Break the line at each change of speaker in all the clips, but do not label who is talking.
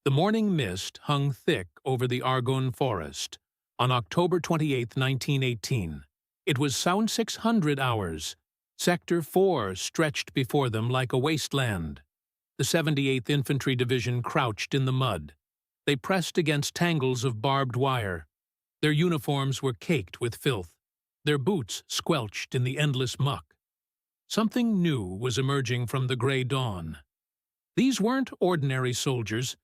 The morning mist hung thick over the Argonne forest. On October 28, 1918, it was sound 600 hours. Sector 4 stretched before them like a wasteland. The 78th Infantry Division crouched in the mud. They pressed against tangles of barbed wire. Their uniforms were caked with filth. Their boots squelched in the endless muck. Something new was emerging from the gray dawn. These weren't ordinary soldiers.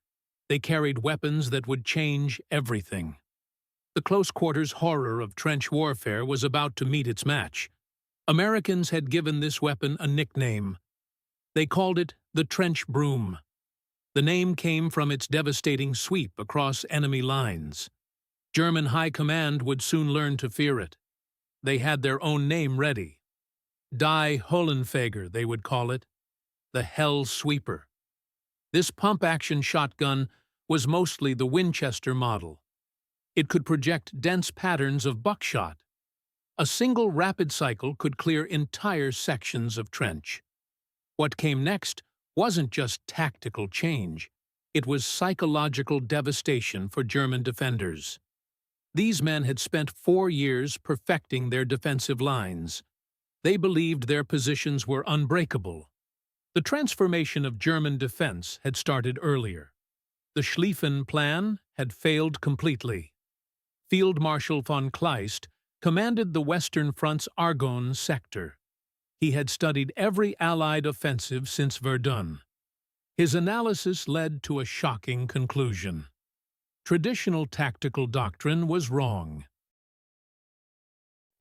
They carried weapons that would change everything. The close-quarters horror of trench warfare was about to meet its match. Americans had given this weapon a nickname. They called it the trench broom. The name came from its devastating sweep across enemy lines. German high command would soon learn to fear it. They had their own name ready. Die Hohlenfeger, they would call it. The Hell Sweeper. This pump-action shotgun was mostly the Winchester model. It could project dense patterns of buckshot. A single rapid cycle could clear entire sections of trench. What came next wasn't just tactical change. It was psychological devastation for German defenders. These men had spent 4 years perfecting their defensive lines. They believed their positions were unbreakable. The transformation of German defense had started earlier. The Schlieffen Plan had failed completely. Field Marshal von Kleist commanded the Western Front's Argonne sector. He had studied every Allied offensive since Verdun. His analysis led to a shocking conclusion. Traditional tactical doctrine was wrong.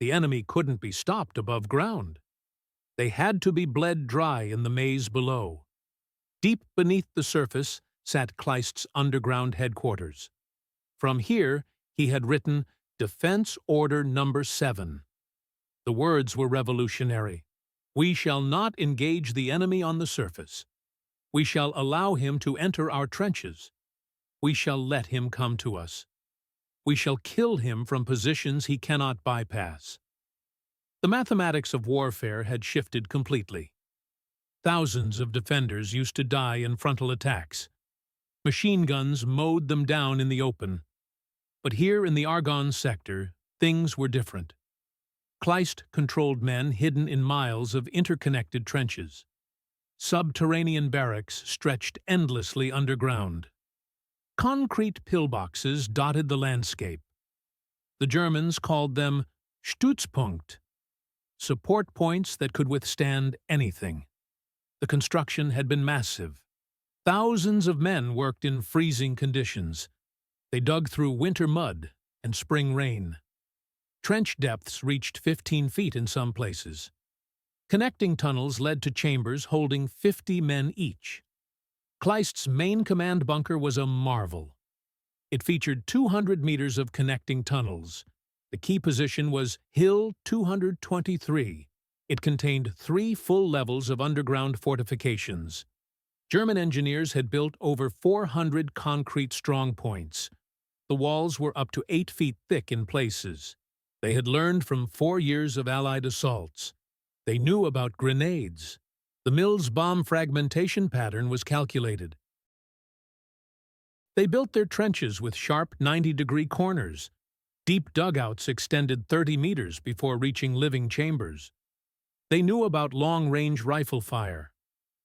The enemy couldn't be stopped above ground. They had to be bled dry in the maze below. Deep beneath the surface sat Kleist's underground headquarters. From here, he had written Defense Order Number 7. The words were revolutionary. We shall not engage the enemy on the surface. We shall allow him to enter our trenches. We shall let him come to us. We shall kill him from positions he cannot bypass. The mathematics of warfare had shifted completely. Thousands of defenders used to die in frontal attacks. Machine guns mowed them down in the open. But here in the Argonne sector, things were different. Kleist controlled men hidden in miles of interconnected trenches. Subterranean barracks stretched endlessly underground. Concrete pillboxes dotted the landscape. The Germans called them Stützpunkt, support points that could withstand anything. The construction had been massive. Thousands of men worked in freezing conditions. They dug through winter mud and spring rain. Trench depths reached 15 feet in some places. Connecting tunnels led to chambers holding 50 men each. Kleist's main command bunker was a marvel. It featured 200 meters of connecting tunnels. The key position was Hill 223. It contained 3 full levels of underground fortifications. German engineers had built over 400 concrete strongpoints. The walls were up to 8 feet thick in places. They had learned from 4 years of Allied assaults. They knew about grenades. The Mills bomb fragmentation pattern was calculated. They built their trenches with sharp 90-degree corners. Deep dugouts extended 30 meters before reaching living chambers. They knew about long-range rifle fire.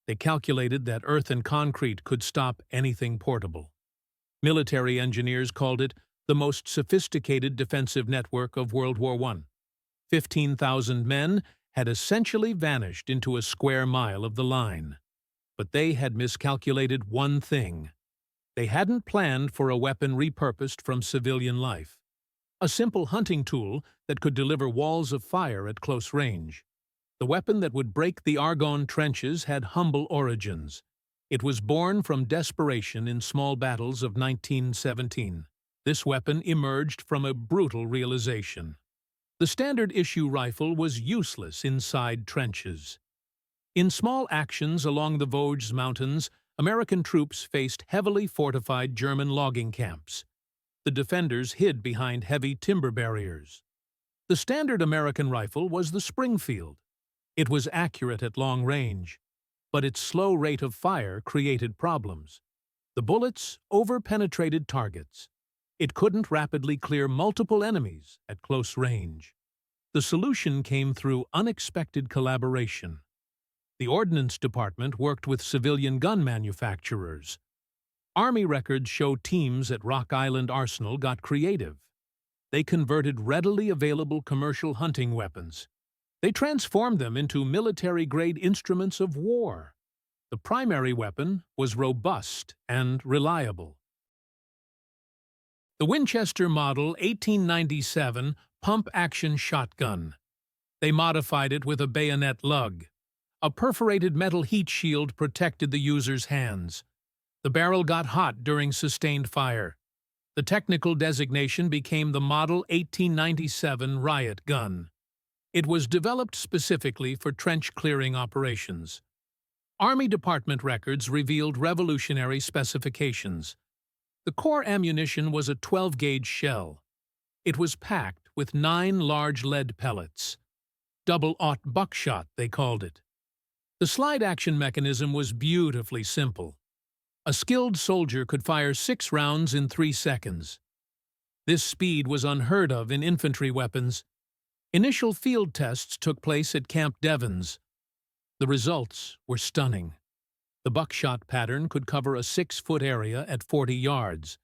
They calculated that earth and concrete could stop anything portable. Military engineers called it the most sophisticated defensive network of World War I. 15,000 men had essentially vanished into a square mile of the line. But they had miscalculated one thing. They hadn't planned for a weapon repurposed from civilian life. A simple hunting tool that could deliver walls of fire at close range. The weapon that would break the Argonne trenches had humble origins. It was born from desperation in small battles of 1917. This weapon emerged from a brutal realization. The standard issue rifle was useless inside trenches. In small actions along the Vosges Mountains, American troops faced heavily fortified German logging camps. The defenders hid behind heavy timber barriers. The standard American rifle was the Springfield. It was accurate at long range, but its slow rate of fire created problems. The bullets over-penetrated targets. It couldn't rapidly clear multiple enemies at close range. The solution came through unexpected collaboration. The Ordnance Department worked with civilian gun manufacturers. Army records show teams at Rock Island Arsenal got creative. They converted readily available commercial hunting weapons. They transformed them into military-grade instruments of war. The primary weapon was robust and reliable. The Winchester Model 1897 pump-action shotgun. They modified it with a bayonet lug. A perforated metal heat shield protected the user's hands. The barrel got hot during sustained fire. The technical designation became the Model 1897 riot gun. It was developed specifically for trench-clearing operations. Army Department records revealed revolutionary specifications. The core ammunition was a 12-gauge shell. It was packed with 9 large lead pellets. Double-aught buckshot, they called it. The slide-action mechanism was beautifully simple. A skilled soldier could fire 6 rounds in 3 seconds. This speed was unheard of in infantry weapons. Initial field tests took place at Camp Devens. The results were stunning. The buckshot pattern could cover a 6-foot area at 40 yards.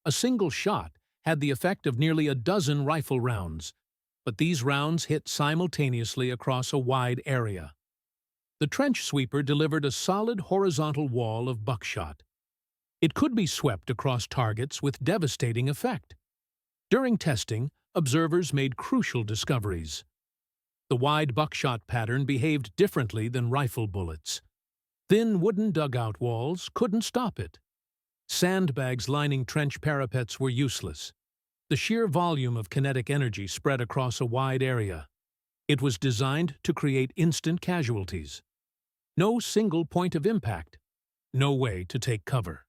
A single shot had the effect of nearly a dozen rifle rounds, but these rounds hit simultaneously across a wide area. The trench sweeper delivered a solid horizontal wall of buckshot. It could be swept across targets with devastating effect. During testing, observers made crucial discoveries. The wide buckshot pattern behaved differently than rifle bullets. Thin wooden dugout walls couldn't stop it. Sandbags lining trench parapets were useless. The sheer volume of kinetic energy spread across a wide area. It was designed to create instant casualties. No single point of impact. No way to take cover.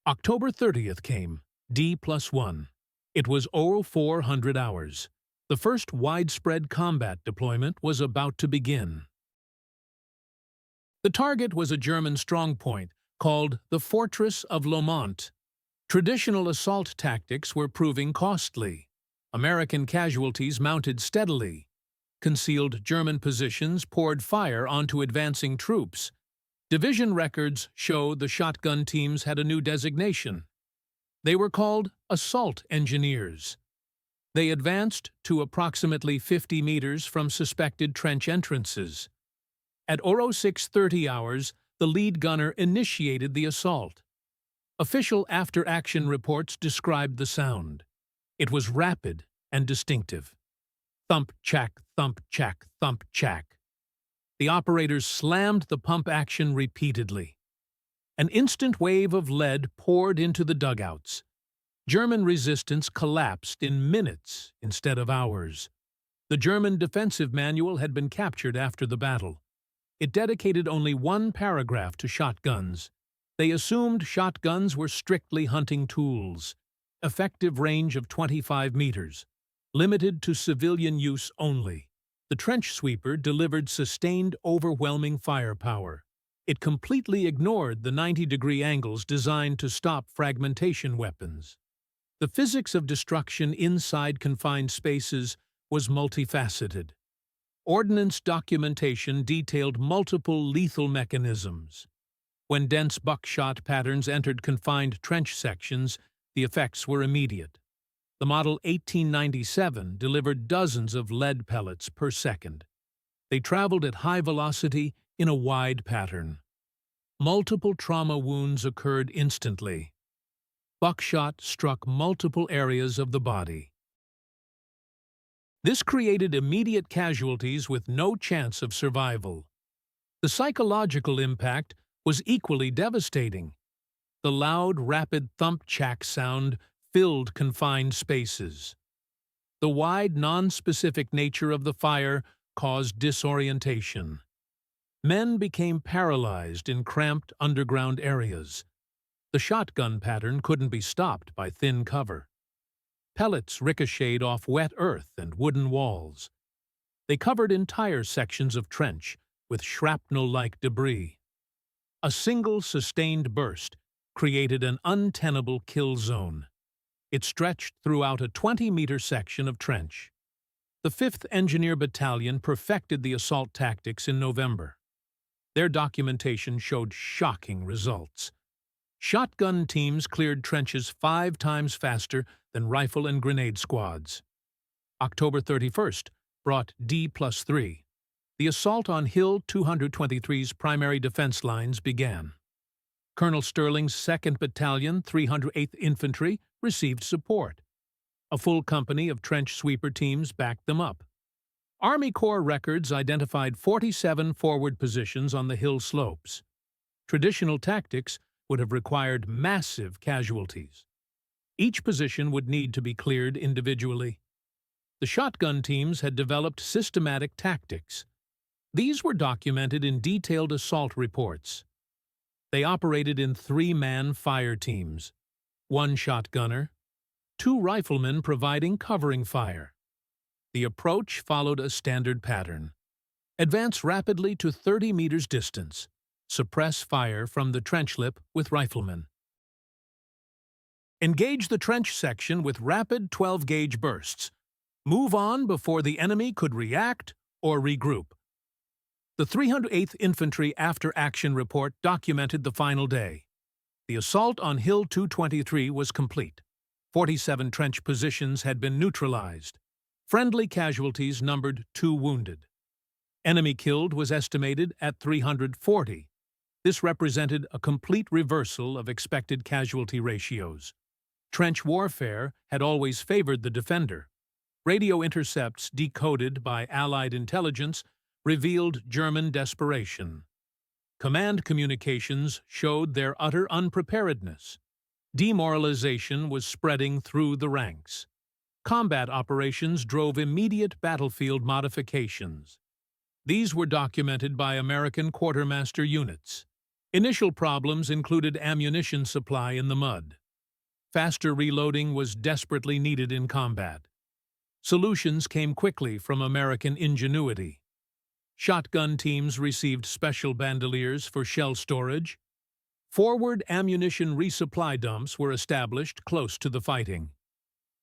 October 30th came, D+1. It was 0400 hours. The first widespread combat deployment was about to begin. The target was a German strongpoint called the Fortress of Lomont. Traditional assault tactics were proving costly. American casualties mounted steadily. Concealed German positions poured fire onto advancing troops. Division records show the shotgun teams had a new designation. They were called assault engineers. They advanced to approximately 50 meters from suspected trench entrances. At 0630 hours, the lead gunner initiated the assault. Official after-action reports described the sound. It was rapid and distinctive. Thump-chack, thump-chack, thump-chack. The operators slammed the pump action repeatedly. An instant wave of lead poured into the dugouts. German resistance collapsed in minutes instead of hours. The German defensive manual had been captured after the battle. It dedicated only 1 paragraph to shotguns. They assumed shotguns were strictly hunting tools. Effective range of 25 meters. Limited to civilian use only. The trench sweeper delivered sustained, overwhelming firepower. It completely ignored the 90-degree angles designed to stop fragmentation weapons. The physics of destruction inside confined spaces was multifaceted. Ordnance documentation detailed multiple lethal mechanisms. When dense buckshot patterns entered confined trench sections, the effects were immediate. The Model 1897 delivered dozens of lead pellets per second. They traveled at high velocity in a wide pattern. Multiple trauma wounds occurred instantly. Buckshot struck multiple areas of the body. This created immediate casualties with no chance of survival. The psychological impact was equally devastating. The loud, rapid thump-chack sound filled confined spaces. The wide, non-specific nature of the fire caused disorientation. Men became paralyzed in cramped underground areas. The shotgun pattern couldn't be stopped by thin cover. Pellets ricocheted off wet earth and wooden walls. They covered entire sections of trench with shrapnel-like debris. A single sustained burst, created an untenable kill zone. It stretched throughout a 20-meter section of trench. The 5th Engineer Battalion perfected the assault tactics in November. Their documentation showed shocking results. Shotgun teams cleared trenches 5 times faster than rifle and grenade squads. October 31st brought D+3. The assault on Hill 223's primary defense lines began. Colonel Sterling's 2nd Battalion, 308th Infantry, received support. A full company of trench sweeper teams backed them up. Army Corps records identified 47 forward positions on the hill slopes. Traditional tactics would have required massive casualties. Each position would need to be cleared individually. The shotgun teams had developed systematic tactics. These were documented in detailed assault reports. They operated in 3-man fire teams, 1 shotgunner, 2 riflemen providing covering fire. The approach followed a standard pattern. Advance rapidly to 30 meters distance. Suppress fire from the trench lip with riflemen. Engage the trench section with rapid 12-gauge bursts. Move on before the enemy could react or regroup. The 308th Infantry after-action report documented the final day. The assault on Hill 223 was complete. 47 trench positions had been neutralized. Friendly casualties numbered 2 wounded. Enemy killed was estimated at 340. This represented a complete reversal of expected casualty ratios. Trench warfare had always favored the defender. Radio intercepts decoded by Allied intelligence revealed German desperation. Command communications showed their utter unpreparedness. Demoralization was spreading through the ranks. Combat operations drove immediate battlefield modifications. These were documented by American quartermaster units. Initial problems included ammunition supply in the mud. Faster reloading was desperately needed in combat. Solutions came quickly from American ingenuity. Shotgun teams received special bandoliers for shell storage. Forward ammunition resupply dumps were established close to the fighting.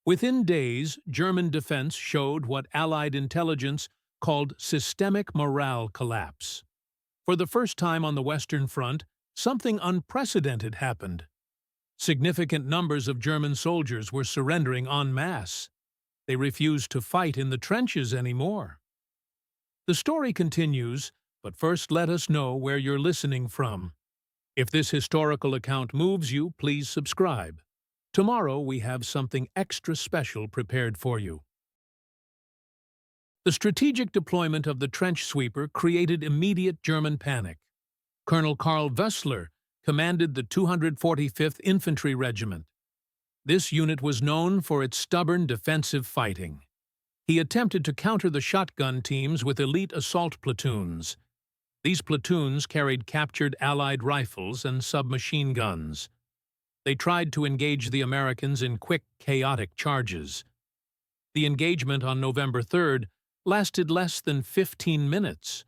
Within days, German defense showed what Allied intelligence called systemic morale collapse. For the first time on the Western Front, something unprecedented happened. Significant numbers of German soldiers were surrendering en masse. They refused to fight in the trenches anymore. The story continues, but first let us know where you're listening from. If this historical account moves you, please subscribe. Tomorrow we have something extra special prepared for you. The strategic deployment of the trench sweeper created immediate German panic. Colonel Karl Wössler commanded the 245th Infantry Regiment. This unit was known for its stubborn defensive fighting. He attempted to counter the shotgun teams with elite assault platoons. These platoons carried captured Allied rifles and submachine guns. They tried to engage the Americans in quick, chaotic charges. The engagement on November 3rd lasted less than 15 minutes.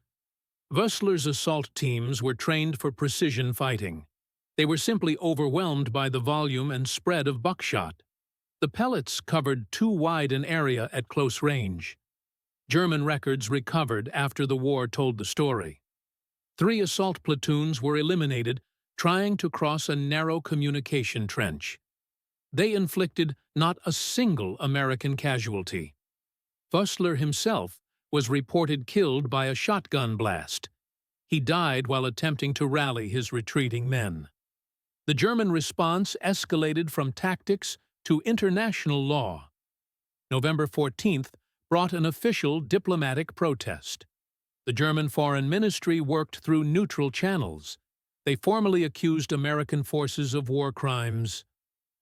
Wössler's assault teams were trained for precision fighting. They were simply overwhelmed by the volume and spread of buckshot. The pellets covered too wide an area at close range. German records recovered after the war told the story. 3 assault platoons were eliminated trying to cross a narrow communication trench. They inflicted not a single American casualty. Wössler himself was reported killed by a shotgun blast. He died while attempting to rally his retreating men. The German response escalated from tactics to international law. November 14th brought an official diplomatic protest. The German Foreign Ministry worked through neutral channels. They formally accused American forces of war crimes.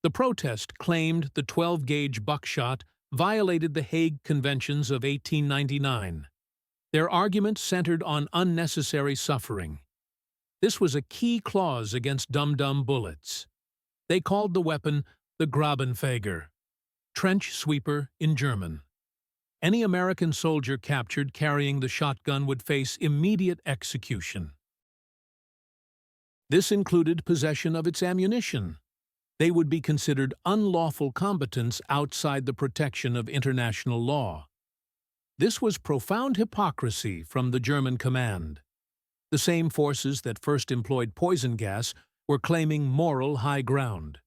The protest claimed the 12-gauge buckshot violated the Hague Conventions of 1899. Their argument centered on unnecessary suffering. This was a key clause against dum-dum bullets. They called the weapon the Grabenfeger, trench sweeper in German. Any American soldier captured carrying the shotgun would face immediate execution. This included possession of its ammunition. They would be considered unlawful combatants outside the protection of international law. This was profound hypocrisy from the German command. The same forces that first employed poison gas were claiming moral high ground.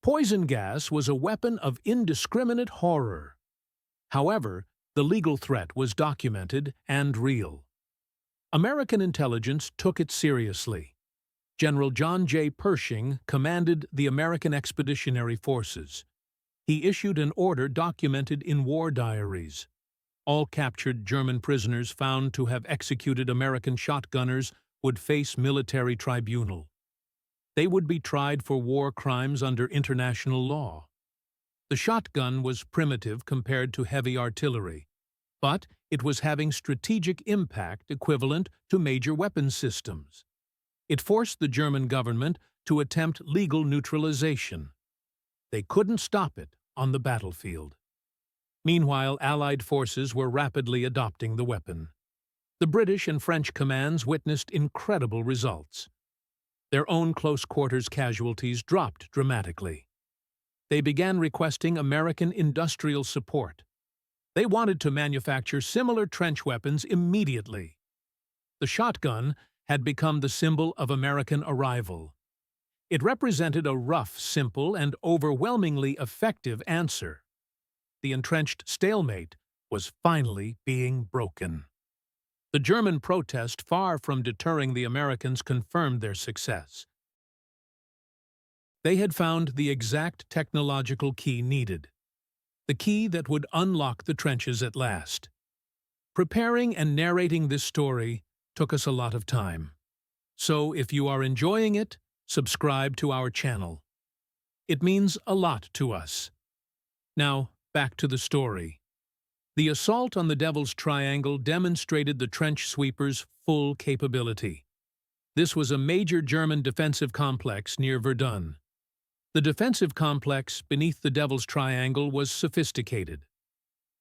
Poison gas was a weapon of indiscriminate horror. However, the legal threat was documented and real. American intelligence took it seriously. General John J. Pershing commanded the American Expeditionary Forces. He issued an order documented in war diaries. All captured German prisoners found to have executed American shotgunners would face military tribunal. They would be tried for war crimes under international law. The shotgun was primitive compared to heavy artillery, but it was having strategic impact equivalent to major weapons systems. It forced the German government to attempt legal neutralization. They couldn't stop it on the battlefield. Meanwhile, Allied forces were rapidly adopting the weapon. The British and French commands witnessed incredible results. Their own close-quarters casualties dropped dramatically. They began requesting American industrial support. They wanted to manufacture similar trench weapons immediately. The shotgun had become the symbol of American arrival. It represented a rough, simple, and overwhelmingly effective answer. The entrenched stalemate was finally being broken. The German protest, far from deterring the Americans, confirmed their success. They had found the exact technological key needed, the key that would unlock the trenches at last. Preparing and narrating this story took us a lot of time. So if you are enjoying it, subscribe to our channel. It means a lot to us. Now, back to the story. The assault on the Devil's Triangle demonstrated the trench sweepers' full capability. This was a major German defensive complex near Verdun. The defensive complex beneath the Devil's Triangle was sophisticated.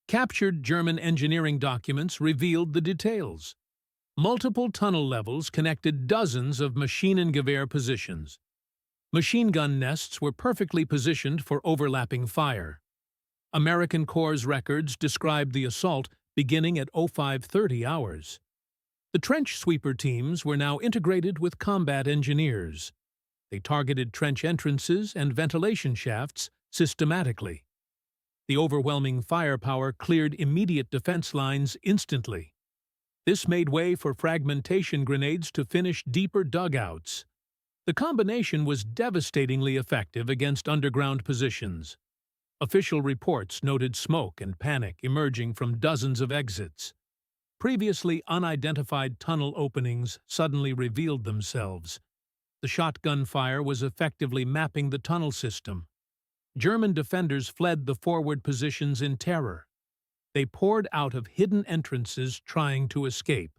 Captured German engineering documents revealed the details. Multiple tunnel levels connected dozens of Maschinengewehr positions. Machine gun nests were perfectly positioned for overlapping fire. American Corps records described the assault beginning at 05:30 hours. The trench sweeper teams were now integrated with combat engineers. They targeted trench entrances and ventilation shafts systematically. The overwhelming firepower cleared immediate defense lines instantly. This made way for fragmentation grenades to finish deeper dugouts. The combination was devastatingly effective against underground positions. Official reports noted smoke and panic emerging from dozens of exits. Previously unidentified tunnel openings suddenly revealed themselves. The shotgun fire was effectively mapping the tunnel system. German defenders fled the forward positions in terror. They poured out of hidden entrances trying to escape.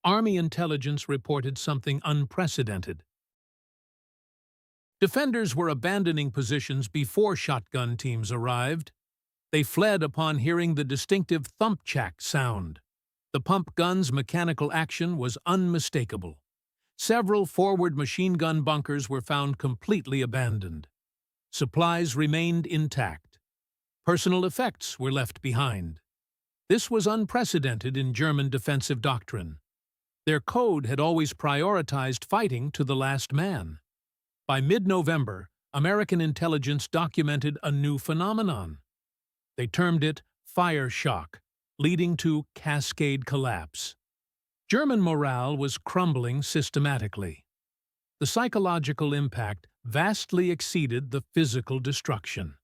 Army intelligence reported something unprecedented. Defenders were abandoning positions before shotgun teams arrived. They fled upon hearing the distinctive thump-chack sound. The pump gun's mechanical action was unmistakable. Several forward machine gun bunkers were found completely abandoned. Supplies remained intact. Personal effects were left behind. This was unprecedented in German defensive doctrine. Their code had always prioritized fighting to the last man. By mid-November, American intelligence documented a new phenomenon. They termed it fire shock, leading to cascade collapse. German morale was crumbling systematically. The psychological impact vastly exceeded the physical destruction.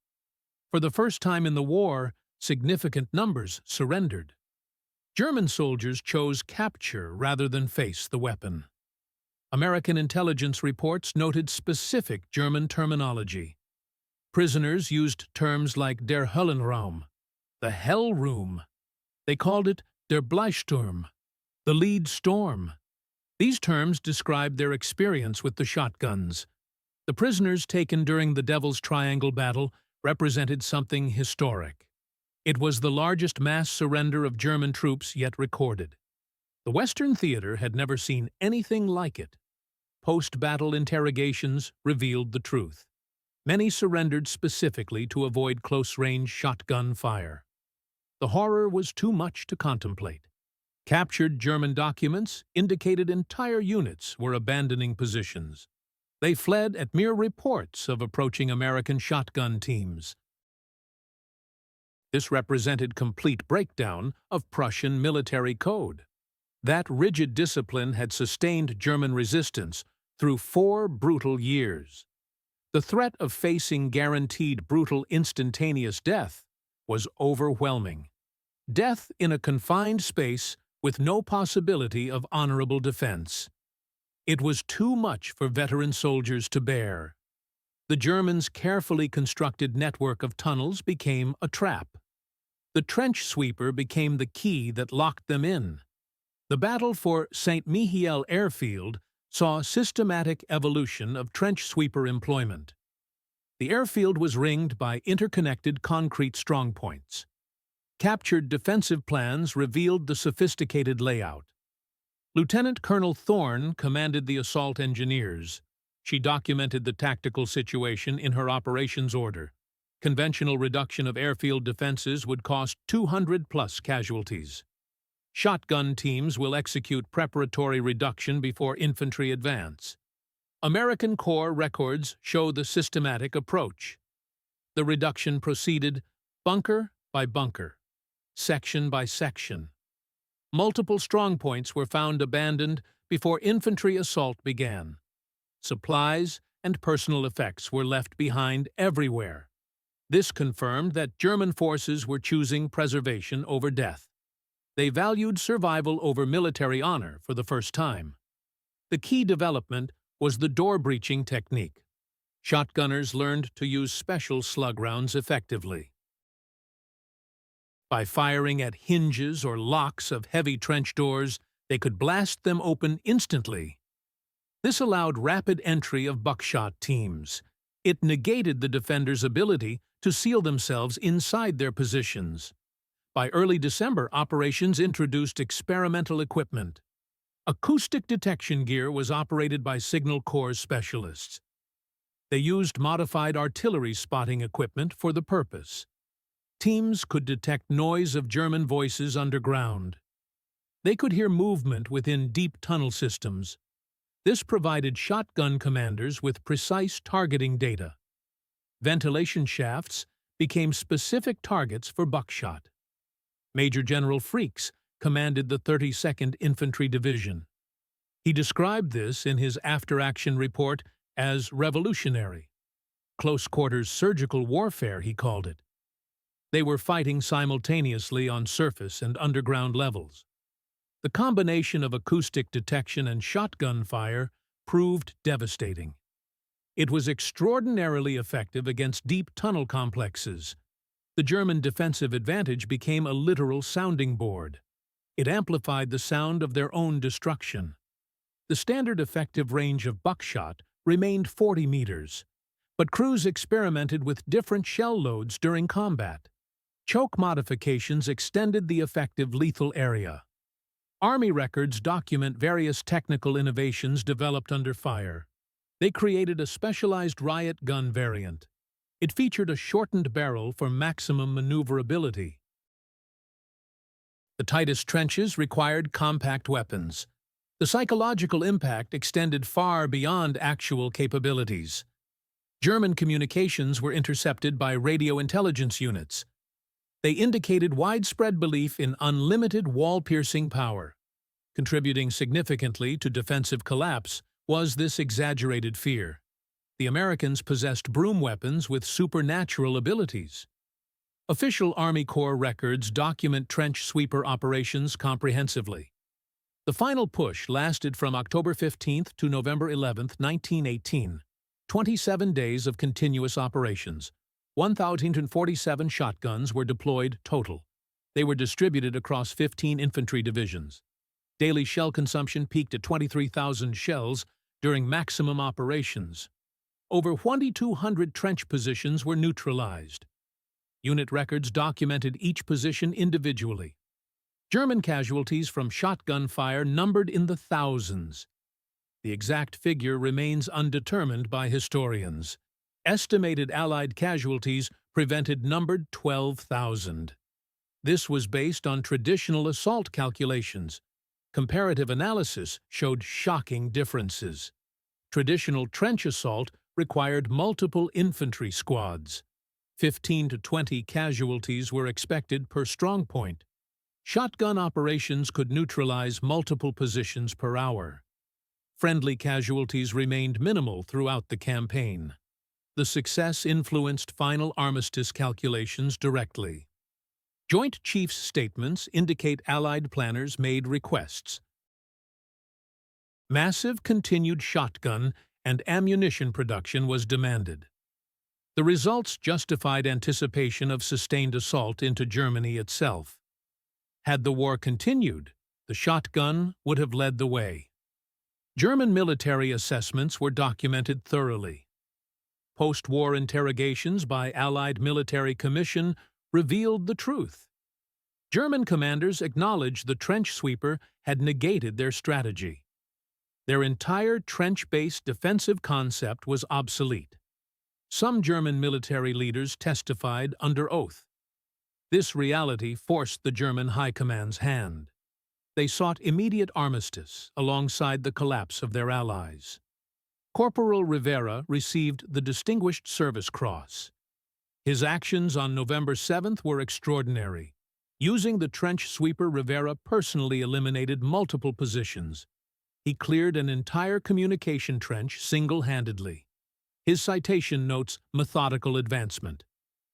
For the first time in the war, significant numbers surrendered. German soldiers chose capture rather than face the weapon. American intelligence reports noted specific German terminology. Prisoners used terms like der Höllenraum, the Hell Room. They called it der Bleisturm, the lead storm. These terms described their experience with the shotguns. The prisoners taken during the Devil's Triangle battle represented something historic. It was the largest mass surrender of German troops yet recorded. The Western theater had never seen anything like it. post-battle interrogations revealed the truth. Many surrendered specifically to avoid close-range shotgun fire. The horror was too much to contemplate. Captured German documents indicated entire units were abandoning positions. They fled at mere reports of approaching American shotgun teams. This represented complete breakdown of Prussian military code. That rigid discipline had sustained German resistance through 4 brutal years. The threat of facing guaranteed brutal instantaneous death was overwhelming. Death in a confined space with no possibility of honorable defense. It was too much for veteran soldiers to bear. The Germans' carefully constructed network of tunnels became a trap. The trench sweeper became the key that locked them in. The battle for St. Mihiel airfield saw systematic evolution of trench sweeper employment. The airfield was ringed by interconnected concrete strongpoints. Captured defensive plans revealed the sophisticated layout. Lieutenant Colonel Thorne commanded the assault engineers. She documented the tactical situation in her operations order. Conventional reduction of airfield defenses would cost 200+ casualties. Shotgun teams will execute preparatory reduction before infantry advance. American Corps records show the systematic approach. The reduction proceeded bunker by bunker, section by section. Multiple strongpoints were found abandoned before infantry assault began. Supplies and personal effects were left behind everywhere. This confirmed that German forces were choosing preservation over death. They valued survival over military honor for the first time. The key development was the door-breaching technique. Shotgunners learned to use special slug rounds effectively. By firing at hinges or locks of heavy trench doors, they could blast them open instantly. This allowed rapid entry of buckshot teams. It negated the defenders' ability to seal themselves inside their positions. By early December, operations introduced experimental equipment. Acoustic detection gear was operated by Signal Corps specialists. They used modified artillery spotting equipment for the purpose. Teams could detect noise of German voices underground. They could hear movement within deep tunnel systems. This provided shotgun commanders with precise targeting data. Ventilation shafts became specific targets for buckshot. Major General Freaks commanded the 32nd Infantry Division. He described this in his after-action report as revolutionary. Close-quarters surgical warfare, he called it. They were fighting simultaneously on surface and underground levels. The combination of acoustic detection and shotgun fire proved devastating. It was extraordinarily effective against deep tunnel complexes. The German defensive advantage became a literal sounding board. It amplified the sound of their own destruction. The standard effective range of buckshot remained 40 meters, but crews experimented with different shell loads during combat. Choke modifications extended the effective lethal area. Army records document various technical innovations developed under fire. They created a specialized riot gun variant. It featured a shortened barrel for maximum maneuverability. The tightest trenches required compact weapons. The psychological impact extended far beyond actual capabilities. German communications were intercepted by radio intelligence units. They indicated widespread belief in unlimited wall-piercing power. Contributing significantly to defensive collapse was this exaggerated fear. The Americans possessed broom weapons with supernatural abilities. Official Army Corps records document trench sweeper operations comprehensively. The final push lasted from October 15 to November 11, 1918, 27 days of continuous operations. 1,047 shotguns were deployed total. They were distributed across 15 infantry divisions. Daily shell consumption peaked at 23,000 shells during maximum operations. Over 2,200 trench positions were neutralized. Unit records documented each position individually. German casualties from shotgun fire numbered in the thousands. The exact figure remains undetermined by historians. Estimated Allied casualties prevented numbered 12,000. This was based on traditional assault calculations. Comparative analysis showed shocking differences. Traditional trench assault required multiple infantry squads. 15 to 20 casualties were expected per strongpoint. Shotgun operations could neutralize multiple positions per hour. Friendly casualties remained minimal throughout the campaign. The success influenced final armistice calculations directly. Joint Chiefs' statements indicate Allied planners made requests. Massive continued shotgun and ammunition production was demanded. The results justified anticipation of sustained assault into Germany itself. Had the war continued, the shotgun would have led the way. German military assessments were documented thoroughly. Post-war interrogations by Allied Military Commission revealed the truth. German commanders acknowledged the trench sweeper had negated their strategy. Their entire trench-based defensive concept was obsolete. Some German military leaders testified under oath. This reality forced the German High Command's hand. They sought immediate armistice alongside the collapse of their allies. Corporal Rivera received the Distinguished Service Cross. His actions on November 7th were extraordinary. Using the trench sweeper, Rivera personally eliminated multiple positions. He cleared an entire communication trench single-handedly. His citation notes methodical advancement.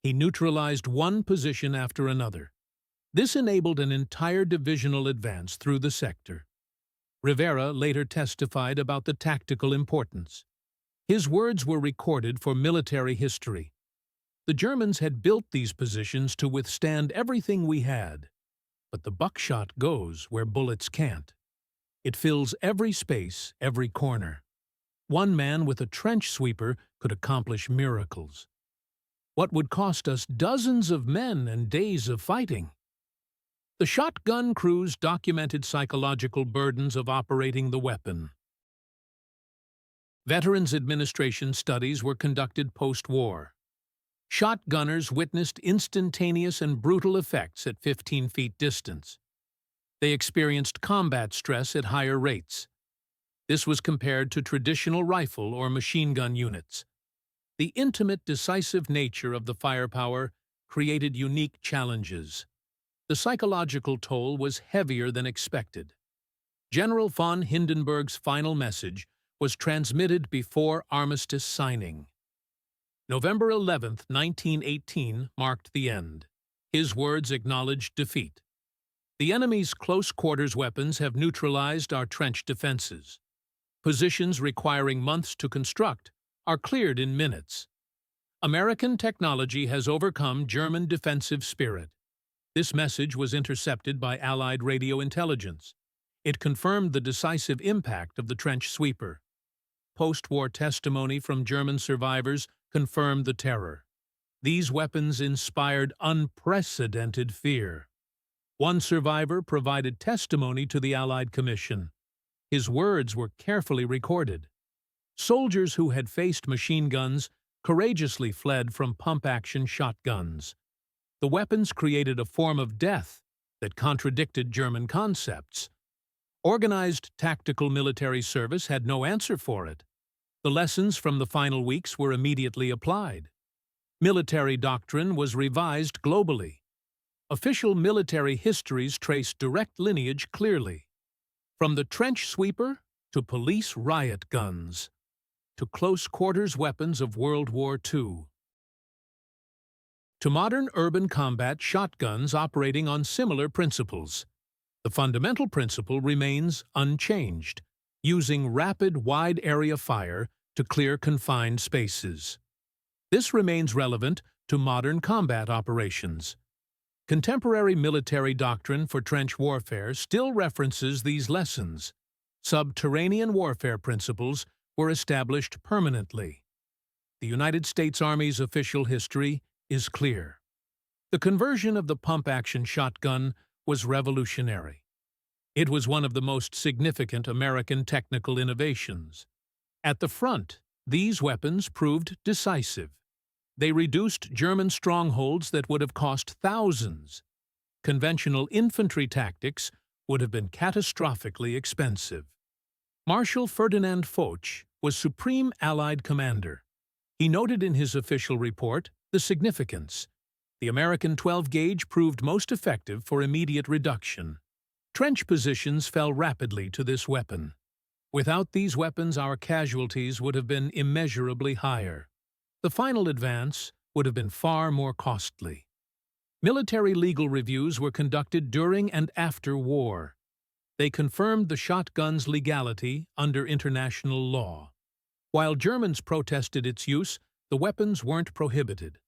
He neutralized one position after another. This enabled an entire divisional advance through the sector. Rivera later testified about the tactical importance. His words were recorded for military history. The Germans had built these positions to withstand everything we had. But the buckshot goes where bullets can't. It fills every space, every corner. One man with a trench sweeper could accomplish miracles. What would cost us dozens of men and days of fighting? The shotgun crews documented psychological burdens of operating the weapon. Veterans Administration studies were conducted post-war. Shotgunners witnessed instantaneous and brutal effects at 15 feet distance. They experienced combat stress at higher rates. This was compared to traditional rifle or machine gun units. The intimate, decisive nature of the firepower created unique challenges. The psychological toll was heavier than expected. General von Hindenburg's final message was transmitted before armistice signing. November 11, 1918, marked the end. His words acknowledged defeat. The enemy's close-quarters weapons have neutralized our trench defenses. Positions requiring months to construct are cleared in minutes. American technology has overcome German defensive spirit. This message was intercepted by Allied radio intelligence. It confirmed the decisive impact of the trench sweeper. Post-war testimony from German survivors confirmed the terror. These weapons inspired unprecedented fear. One survivor provided testimony to the Allied Commission. His words were carefully recorded. Soldiers who had faced machine guns courageously fled from pump-action shotguns. The weapons created a form of death that contradicted German concepts. Organized tactical military service had no answer for it. The lessons from the final weeks were immediately applied. Military doctrine was revised globally. Official military histories traced direct lineage clearly. From the trench sweeper to police riot guns, to close-quarters weapons of World War II. To modern urban combat shotguns operating on similar principles. The fundamental principle remains unchanged, using rapid, wide-area fire to clear confined spaces. This remains relevant to modern combat operations. Contemporary military doctrine for trench warfare still references these lessons. Subterranean warfare principles were established permanently. The United States Army's official history is clear. The conversion of the pump-action shotgun was revolutionary. It was one of the most significant American technical innovations. At the front, these weapons proved decisive. They reduced German strongholds that would have cost thousands. Conventional infantry tactics would have been catastrophically expensive. Marshal Ferdinand Foch was Supreme Allied Commander. He noted in his official report the significance. The American 12-gauge proved most effective for immediate reduction. Trench positions fell rapidly to this weapon. Without these weapons, our casualties would have been immeasurably higher. The final advance would have been far more costly. Military legal reviews were conducted during and after war. They confirmed the shotgun's legality under international law. While Germans protested its use, the weapons weren't prohibited.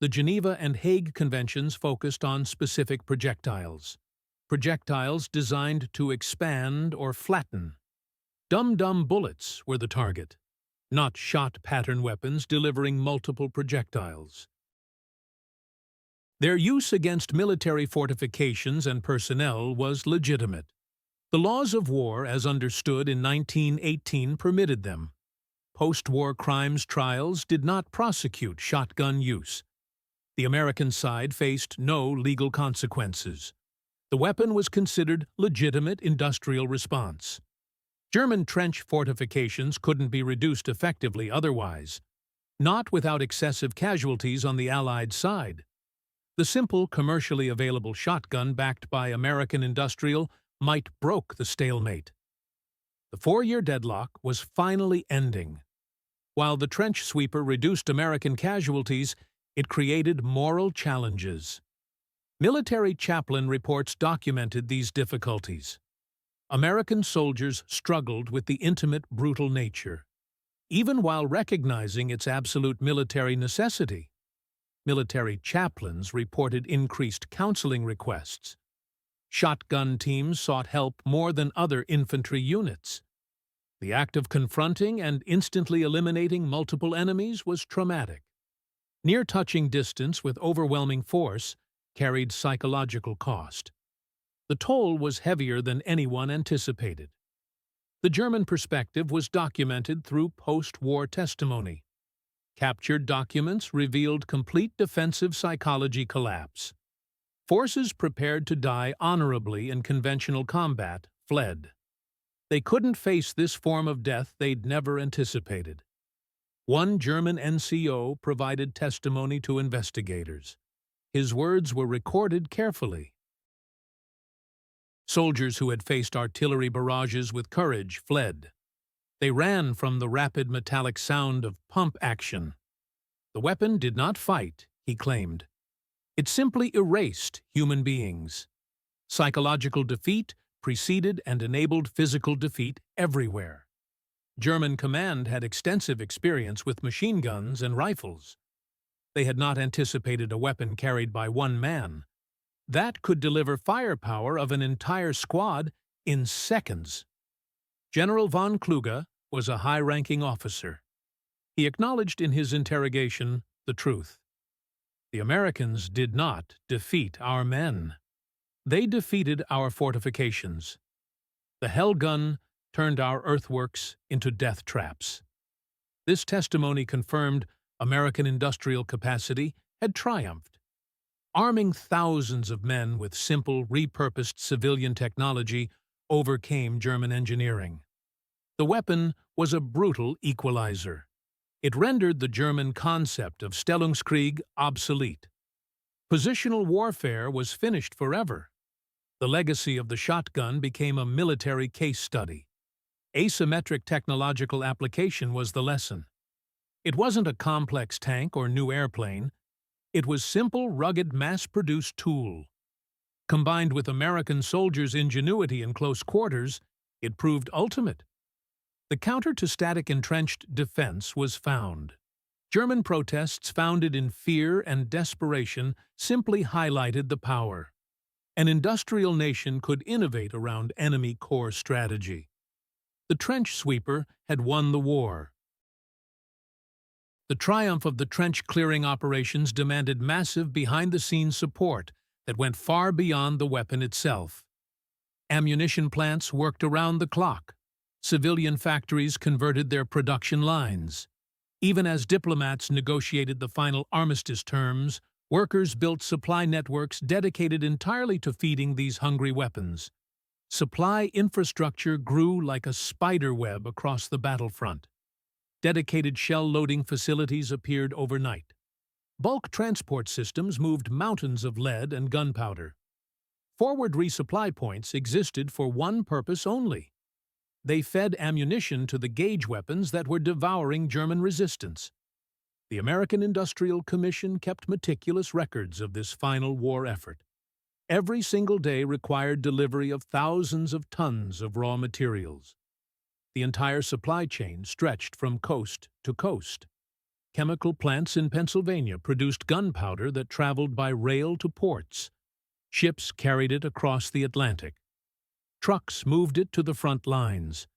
The Geneva and Hague Conventions focused on specific projectiles designed to expand or flatten. Dum-dum bullets were the target, not shot-pattern weapons delivering multiple projectiles. Their use against military fortifications and personnel was legitimate. The laws of war, as understood in 1918, permitted them. Post-war crimes trials did not prosecute shotgun use. The American side faced no legal consequences. The weapon was considered legitimate industrial response. German trench fortifications couldn't be reduced effectively otherwise, not without excessive casualties on the Allied side. The simple, commercially available shotgun backed by American industrial might broke the stalemate. The 4-year deadlock was finally ending. While the trench sweeper reduced American casualties, it created moral challenges. Military chaplain reports documented these difficulties. American soldiers struggled with the intimate, brutal nature, even while recognizing its absolute military necessity. Military chaplains reported increased counseling requests. Shotgun teams sought help more than other infantry units. The act of confronting and instantly eliminating multiple enemies was traumatic. Near touching distance with overwhelming force carried psychological cost. The toll was heavier than anyone anticipated. The German perspective was documented through post-war testimony. Captured documents revealed complete defensive psychology collapse. Forces prepared to die honorably in conventional combat fled. They couldn't face this form of death they'd never anticipated. One German NCO provided testimony to investigators. His words were recorded carefully. Soldiers who had faced artillery barrages with courage fled. They ran from the rapid metallic sound of pump action. The weapon did not fight, he claimed. It simply erased human beings. Psychological defeat preceded and enabled physical defeat everywhere. German command had extensive experience with machine guns and rifles. They had not anticipated a weapon carried by one man that could deliver firepower of an entire squad in seconds. General von Kluge was a high-ranking officer. He acknowledged in his interrogation the truth. The Americans did not defeat our men. They defeated our fortifications. The Hell gun turned our earthworks into death traps. This testimony confirmed American industrial capacity had triumphed. Arming thousands of men with simple, repurposed civilian technology overcame German engineering. The weapon was a brutal equalizer. It rendered the German concept of Stellungskrieg obsolete. Positional warfare was finished forever. The legacy of the shotgun became a military case study. Asymmetric technological application was the lesson. It wasn't a complex tank or new airplane. It was simple, rugged, mass-produced tool. Combined with American soldiers' ingenuity in close quarters, it proved ultimate. The counter to static entrenched defense was found. German protests founded in fear and desperation simply highlighted the power. An industrial nation could innovate around enemy core strategy. The trench sweeper had won the war. The triumph of the trench-clearing operations demanded massive behind-the-scenes support that went far beyond the weapon itself. Ammunition plants worked around the clock. Civilian factories converted their production lines. Even as diplomats negotiated the final armistice terms, workers built supply networks dedicated entirely to feeding these hungry weapons. Supply infrastructure grew like a spider web across the battlefront. Dedicated shell-loading facilities appeared overnight. Bulk transport systems moved mountains of lead and gunpowder. Forward resupply points existed for one purpose only. They fed ammunition to the gauge weapons that were devouring German resistance. The American Industrial Commission kept meticulous records of this final war effort. Every single day required delivery of thousands of tons of raw materials. The entire supply chain stretched from coast to coast. Chemical plants in Pennsylvania produced gunpowder that traveled by rail to ports. Ships carried it across the Atlantic. Trucks moved it to the front lines.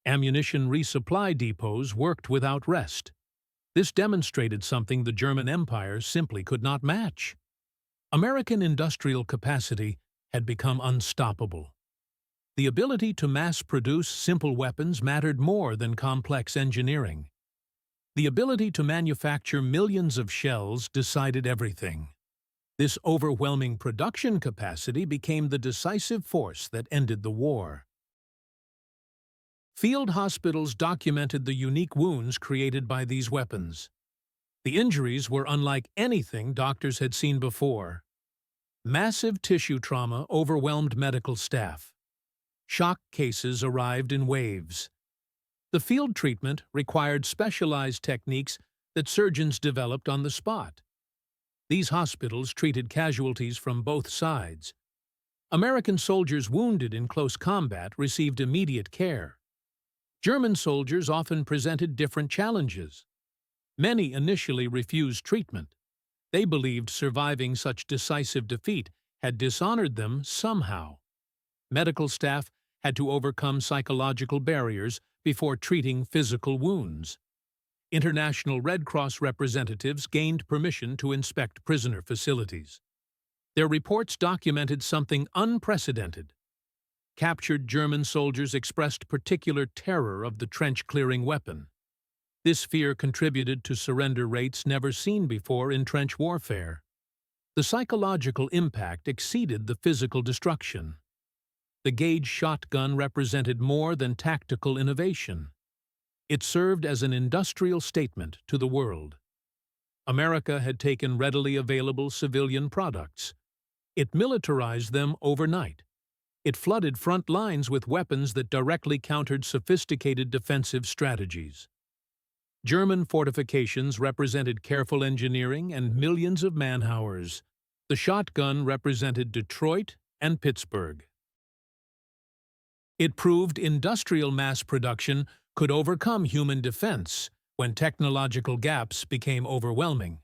Ammunition resupply depots worked without rest. This demonstrated something the German Empire simply could not match. American industrial capacity had become unstoppable. The ability to mass-produce simple weapons mattered more than complex engineering. The ability to manufacture millions of shells decided everything. This overwhelming production capacity became the decisive force that ended the war. Field hospitals documented the unique wounds created by these weapons. The injuries were unlike anything doctors had seen before. Massive tissue trauma overwhelmed medical staff. Shock cases arrived in waves. The field treatment required specialized techniques that surgeons developed on the spot. These hospitals treated casualties from both sides. American soldiers wounded in close combat received immediate care. German soldiers often presented different challenges. Many initially refused treatment. They believed surviving such decisive defeat had dishonored them somehow. Medical staff had to overcome psychological barriers before treating physical wounds. International Red Cross representatives gained permission to inspect prisoner facilities. Their reports documented something unprecedented. Captured German soldiers expressed particular terror of the trench-clearing weapon. This fear contributed to surrender rates never seen before in trench warfare. The psychological impact exceeded the physical destruction. The gauge shotgun represented more than tactical innovation. It served as an industrial statement to the world. America had taken readily available civilian products. It militarized them overnight. It flooded front lines with weapons that directly countered sophisticated defensive strategies. German fortifications represented careful engineering and millions of man-hours. The shotgun represented Detroit and Pittsburgh. It proved industrial mass production could overcome human defense when technological gaps became overwhelming.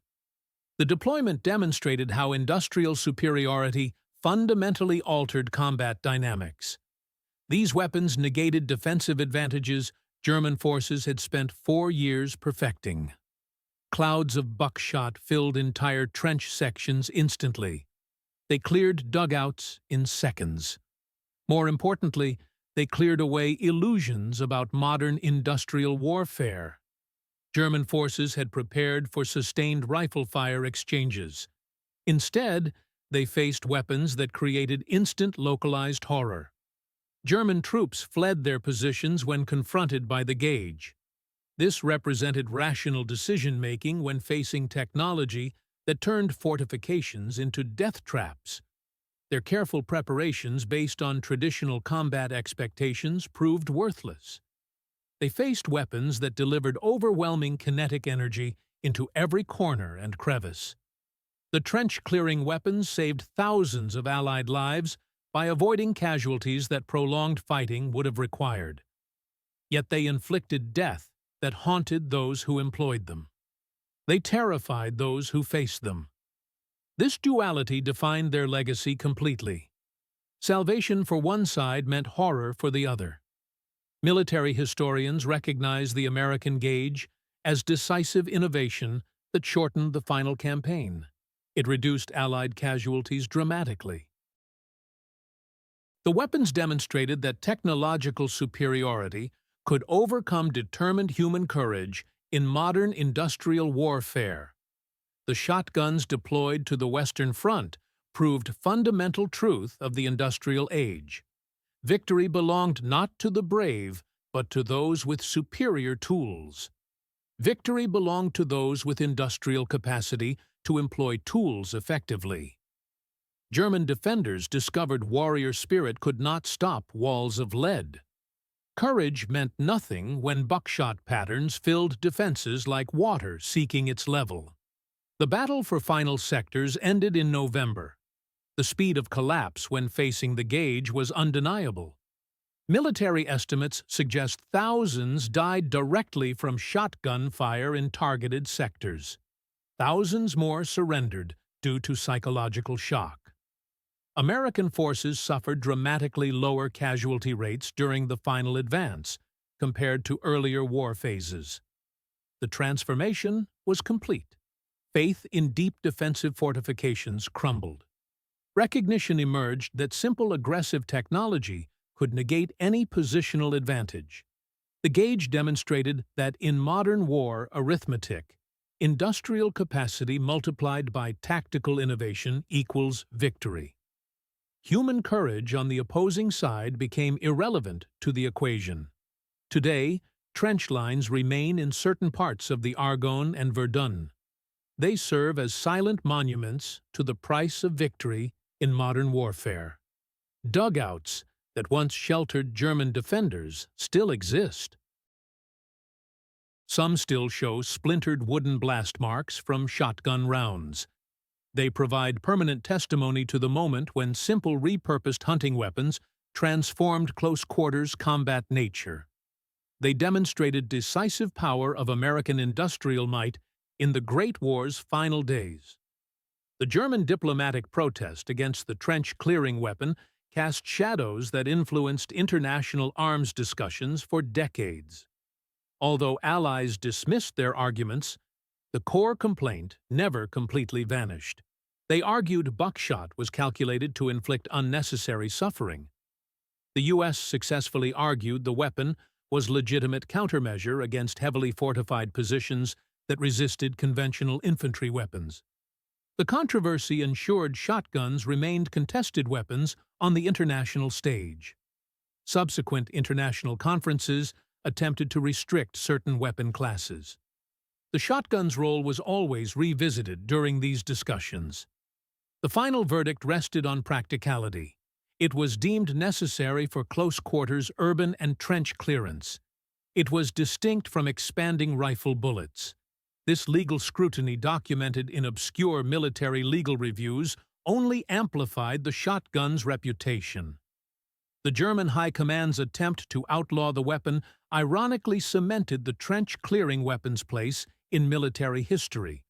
The deployment demonstrated how industrial superiority fundamentally altered combat dynamics. These weapons negated defensive advantages German forces had spent 4 years perfecting. Clouds of buckshot filled entire trench sections instantly. They cleared dugouts in seconds. More importantly, they cleared away illusions about modern industrial warfare. German forces had prepared for sustained rifle fire exchanges. Instead, they faced weapons that created instant localized horror. German troops fled their positions when confronted by the gauge. This represented rational decision-making when facing technology that turned fortifications into death traps. Their careful preparations based on traditional combat expectations proved worthless. They faced weapons that delivered overwhelming kinetic energy into every corner and crevice. The trench-clearing weapons saved thousands of Allied lives by avoiding casualties that prolonged fighting would have required. Yet they inflicted death that haunted those who employed them. They terrified those who faced them. This duality defined their legacy completely. Salvation for one side meant horror for the other. Military historians recognize the American gauge as decisive innovation that shortened the final campaign. It reduced Allied casualties dramatically. The weapons demonstrated that technological superiority could overcome determined human courage in modern industrial warfare. The shotguns deployed to the Western Front proved fundamental truth of the industrial age. Victory belonged not to the brave, but to those with superior tools. Victory belonged to those with industrial capacity to employ tools effectively. German defenders discovered warrior spirit could not stop walls of lead. Courage meant nothing when buckshot patterns filled defenses like water seeking its level. The battle for final sectors ended in November. The speed of collapse when facing the gauge was undeniable. Military estimates suggest thousands died directly from shotgun fire in targeted sectors. Thousands more surrendered due to psychological shock. American forces suffered dramatically lower casualty rates during the final advance compared to earlier war phases. The transformation was complete. Faith in deep defensive fortifications crumbled. Recognition emerged that simple aggressive technology could negate any positional advantage. The gauge demonstrated that in modern war arithmetic, industrial capacity multiplied by tactical innovation equals victory. Human courage on the opposing side became irrelevant to the equation. Today, trench lines remain in certain parts of the Argonne and Verdun. They serve as silent monuments to the price of victory in modern warfare. Dugouts that once sheltered German defenders still exist. Some still show splintered wooden blast marks from shotgun rounds. They provide permanent testimony to the moment when simple repurposed hunting weapons transformed close-quarters combat nature. They demonstrated decisive power of American industrial might in the Great War's final days. The German diplomatic protest against the trench-clearing weapon cast shadows that influenced international arms discussions for decades. Although Allies dismissed their arguments, the core complaint never completely vanished. They argued buckshot was calculated to inflict unnecessary suffering. The U.S. successfully argued the weapon was legitimate countermeasure against heavily fortified positions that resisted conventional infantry weapons. The controversy ensured shotguns remained contested weapons on the international stage. Subsequent international conferences attempted to restrict certain weapon classes. The shotgun's role was always revisited during these discussions. The final verdict rested on practicality. It was deemed necessary for close-quarters urban and trench clearance. It was distinct from expanding rifle bullets. This legal scrutiny documented in obscure military legal reviews only amplified the shotgun's reputation. The German High Command's attempt to outlaw the weapon ironically cemented the trench-clearing weapon's place in military history.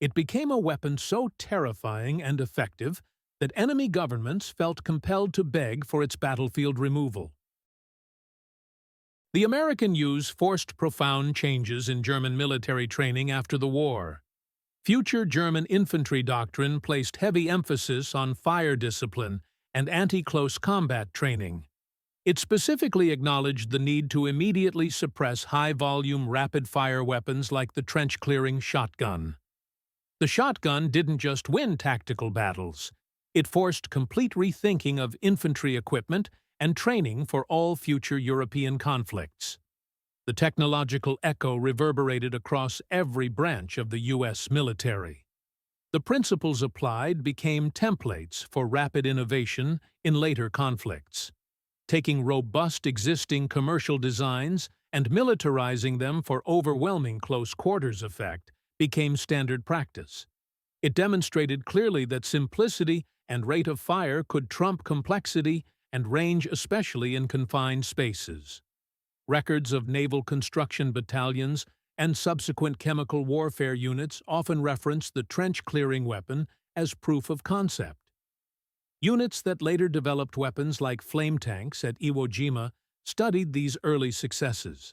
It became a weapon so terrifying and effective that enemy governments felt compelled to beg for its battlefield removal. The American use forced profound changes in German military training after the war. Future German infantry doctrine placed heavy emphasis on fire discipline and anti-close combat training. It specifically acknowledged the need to immediately suppress high-volume rapid-fire weapons like the trench-clearing shotgun. The shotgun didn't just win tactical battles. It forced complete rethinking of infantry equipment and training for all future European conflicts. The technological echo reverberated across every branch of the U.S. military. The principles applied became templates for rapid innovation in later conflicts. Taking robust existing commercial designs and militarizing them for overwhelming close-quarters effect became standard practice. It demonstrated clearly that simplicity and rate of fire could trump complexity and range, especially in confined spaces. Records of naval construction battalions and subsequent chemical warfare units often reference the trench-clearing weapon as proof of concept. Units that later developed weapons like flame tanks at Iwo Jima studied these early successes.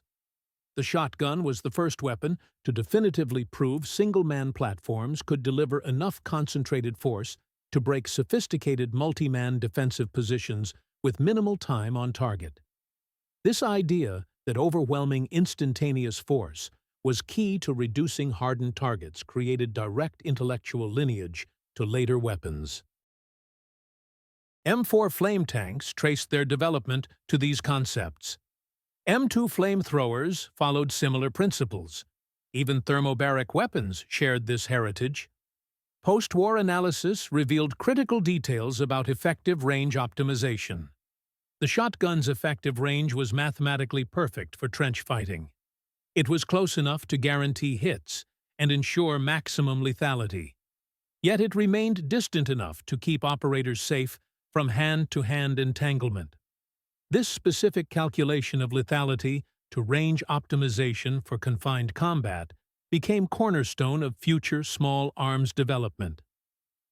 The shotgun was the first weapon to definitively prove single-man platforms could deliver enough concentrated force to break sophisticated multi-man defensive positions with minimal time on target. This idea that overwhelming instantaneous force was key to reducing hardened targets created direct intellectual lineage to later weapons. M4 flame tanks traced their development to these concepts. M2 flamethrowers followed similar principles. Even thermobaric weapons shared this heritage. Post-war analysis revealed critical details about effective range optimization. The shotgun's effective range was mathematically perfect for trench fighting. It was close enough to guarantee hits and ensure maximum lethality. Yet it remained distant enough to keep operators safe from hand-to-hand entanglement. This specific calculation of lethality to range optimization for confined combat became cornerstone of future small arms development.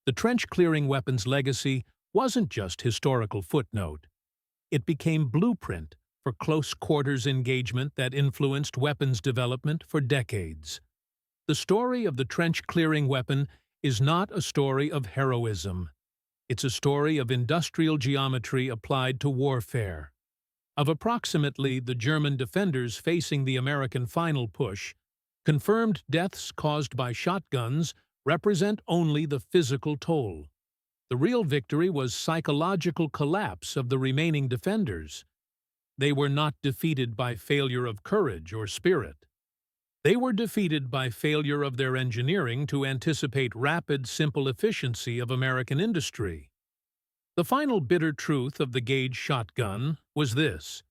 The trench-clearing weapon's legacy wasn't just historical footnote. It became blueprint for close-quarters engagement that influenced weapons development for decades. The story of the trench-clearing weapon is not a story of heroism. It's a story of industrial geometry applied to warfare. Of approximately the German defenders facing the American final push, confirmed deaths caused by shotguns represent only the physical toll. The real victory was psychological collapse of the remaining defenders. They were not defeated by failure of courage or spirit. They were defeated by failure of their engineering to anticipate rapid, simple efficiency of American industry. The final bitter truth of the gauge shotgun was this: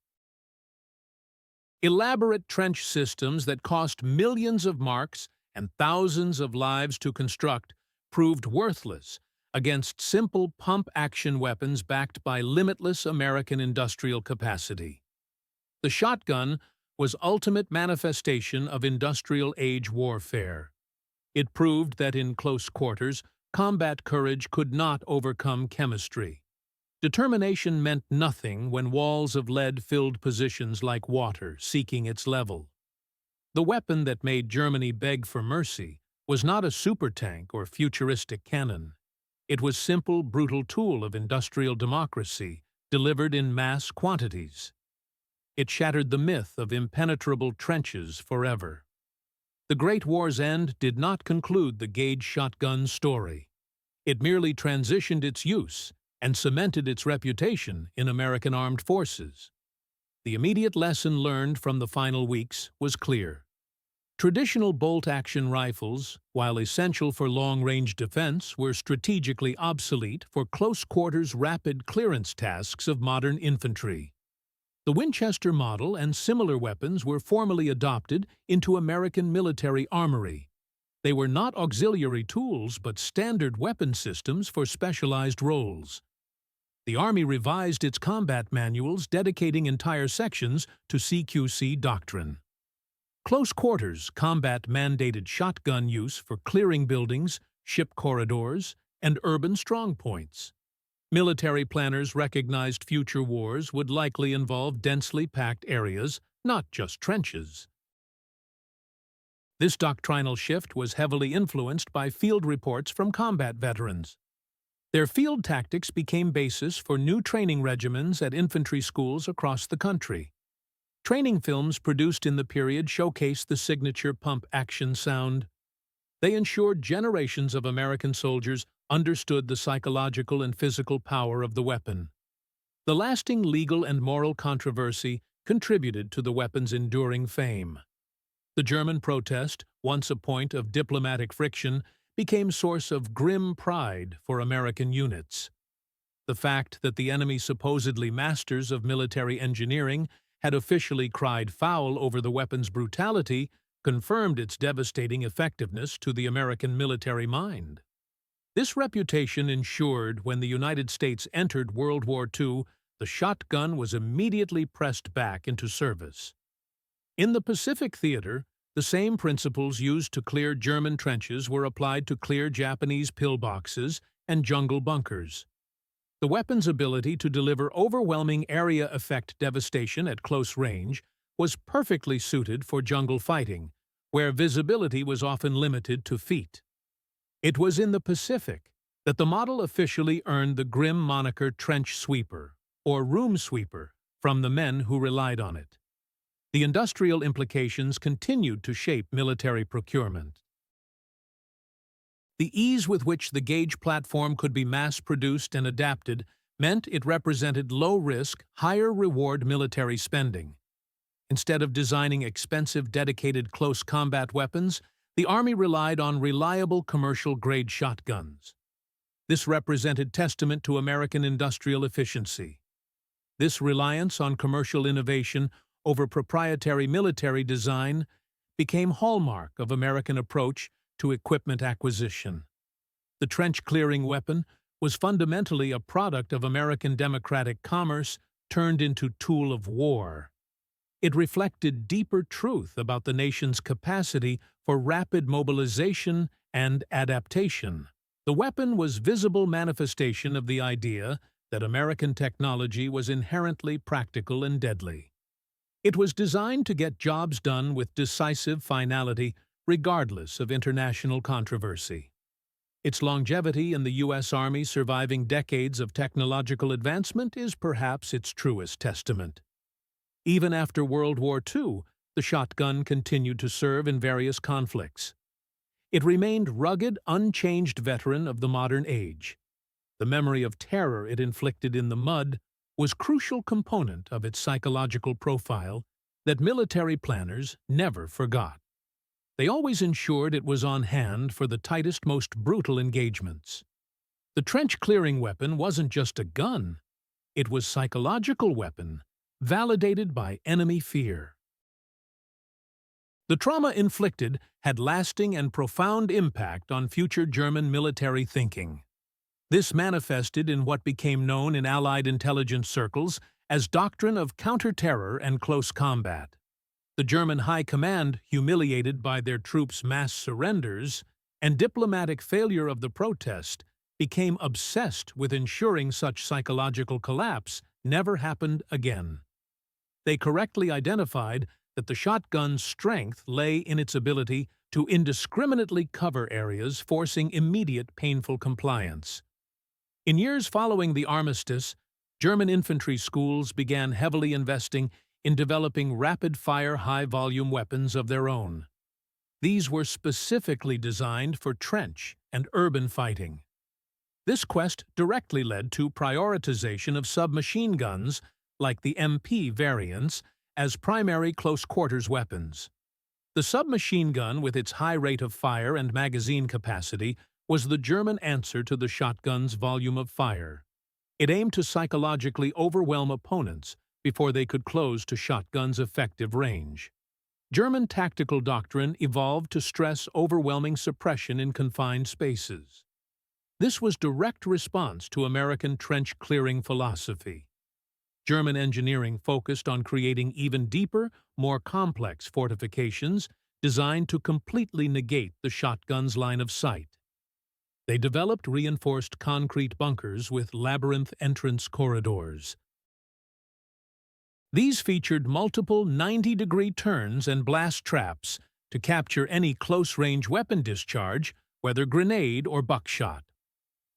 elaborate trench systems that cost millions of marks and thousands of lives to construct proved worthless against simple pump-action weapons backed by limitless American industrial capacity. The shotgun was ultimate manifestation of industrial-age warfare. It proved that in close quarters, combat courage could not overcome chemistry. Determination meant nothing when walls of lead filled positions like water, seeking its level. The weapon that made Germany beg for mercy was not a supertank or futuristic cannon. It was simple, brutal tool of industrial democracy, delivered in mass quantities. It shattered the myth of impenetrable trenches forever. The Great War's end did not conclude the gauge shotgun story. It merely transitioned its use and cemented its reputation in American armed forces. The immediate lesson learned from the final weeks was clear. Traditional bolt-action rifles, while essential for long-range defense, were strategically obsolete for close-quarters rapid clearance tasks of modern infantry. The Winchester model and similar weapons were formally adopted into American military armory. They were not auxiliary tools but standard weapon systems for specialized roles. The Army revised its combat manuals, dedicating entire sections to CQC doctrine. Close quarters combat mandated shotgun use for clearing buildings, ship corridors, and urban strongpoints. Military planners recognized future wars would likely involve densely packed areas, not just trenches. This doctrinal shift was heavily influenced by field reports from combat veterans. Their field tactics became basis for new training regimens at infantry schools across the country. Training films produced in the period showcased the signature pump-action sound. They ensured generations of American soldiers understood the psychological and physical power of the weapon. The lasting legal and moral controversy contributed to the weapon's enduring fame. The German protest, once a point of diplomatic friction, became source of grim pride for American units. The fact that the enemy, supposedly masters of military engineering, had officially cried foul over the weapon's brutality confirmed its devastating effectiveness to the American military mind. This reputation ensured when the United States entered World War II, the shotgun was immediately pressed back into service. In the Pacific theater, the same principles used to clear German trenches were applied to clear Japanese pillboxes and jungle bunkers. The weapon's ability to deliver overwhelming area effect devastation at close range was perfectly suited for jungle fighting, where visibility was often limited to feet. It was in the Pacific that the model officially earned the grim moniker trench sweeper. or room sweeper from the men who relied on it. The industrial implications continued to shape military procurement. The ease with which the gauge platform could be mass-produced and adapted meant it represented low-risk, higher-reward military spending. Instead of designing expensive, dedicated close combat weapons, the Army relied on reliable commercial-grade shotguns. This represented testament to American industrial efficiency. This reliance on commercial innovation over proprietary military design became hallmark of American approach to equipment acquisition. The trench-clearing weapon was fundamentally a product of American democratic commerce turned into tool of war. It reflected deeper truth about the nation's capacity for rapid mobilization and adaptation. The weapon was visible manifestation of the idea that American technology was inherently practical and deadly. It was designed to get jobs done with decisive finality regardless of international controversy. Its longevity in the U.S. Army, surviving decades of technological advancement, is perhaps its truest testament. Even after World War II, the shotgun continued to serve in various conflicts. It remained rugged, unchanged veteran of the modern age. The memory of terror it inflicted in the mud was a crucial component of its psychological profile that military planners never forgot. They always ensured it was on hand for the tightest, most brutal engagements. The trench-clearing weapon wasn't just a gun. It was a psychological weapon, validated by enemy fear. The trauma inflicted had lasting and profound impact on future German military thinking. This manifested in what became known in Allied intelligence circles as doctrine of counter-terror and close combat. The German High Command, humiliated by their troops' mass surrenders and diplomatic failure of the protest, became obsessed with ensuring such psychological collapse never happened again. They correctly identified that the shotgun's strength lay in its ability to indiscriminately cover areas, forcing immediate painful compliance. In years following the armistice, German infantry schools began heavily investing in developing rapid-fire, high-volume weapons of their own. These were specifically designed for trench and urban fighting. This quest directly led to prioritization of submachine guns, like the MP variants, as primary close-quarters weapons. The submachine gun, with its high rate of fire and magazine capacity, was the German answer to the shotgun's volume of fire. It aimed to psychologically overwhelm opponents before they could close to shotgun's effective range. German tactical doctrine evolved to stress overwhelming suppression in confined spaces. This was direct response to American trench-clearing philosophy. German engineering focused on creating even deeper, more complex fortifications designed to completely negate the shotgun's line of sight. They developed reinforced concrete bunkers with labyrinth entrance corridors. These featured multiple 90-degree turns and blast traps to capture any close-range weapon discharge, whether grenade or buckshot.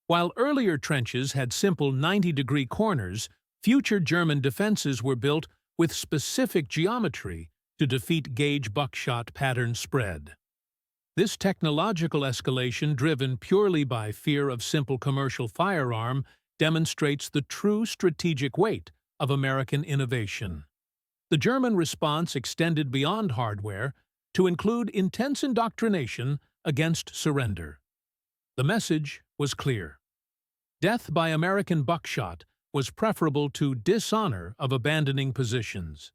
While earlier trenches had simple 90-degree corners, future German defenses were built with specific geometry to defeat gauge buckshot pattern spread. This technological escalation, driven purely by fear of simple commercial firearm, demonstrates the true strategic weight of American innovation. The German response extended beyond hardware to include intense indoctrination against surrender. The message was clear. Death by American buckshot was preferable to dishonor of abandoning positions.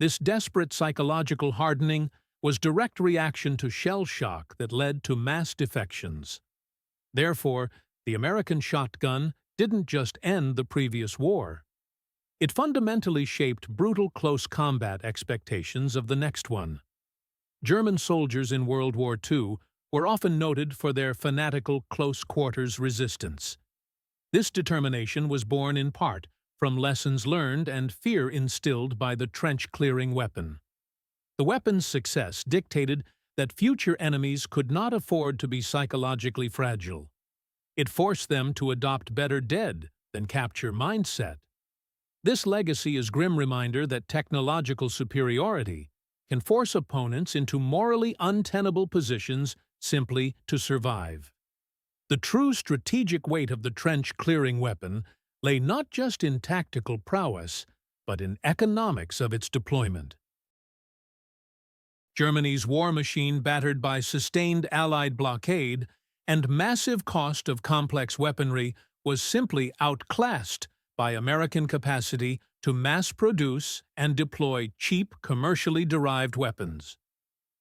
This desperate psychological hardening was direct reaction to shell shock that led to mass defections. Therefore, the American shotgun didn't just end the previous war. It fundamentally shaped brutal close combat expectations of the next one. German soldiers in World War II were often noted for their fanatical close-quarters resistance. This determination was born in part from lessons learned and fear instilled by the trench-clearing weapon. The weapon's success dictated that future enemies could not afford to be psychologically fragile. It forced them to adopt better dead than capture mindset. This legacy is a grim reminder that technological superiority can force opponents into morally untenable positions simply to survive. The true strategic weight of the trench-clearing weapon lay not just in tactical prowess, but in economics of its deployment. Germany's war machine, battered by sustained Allied blockade and massive cost of complex weaponry, was simply outclassed by American capacity to mass-produce and deploy cheap, commercially derived weapons.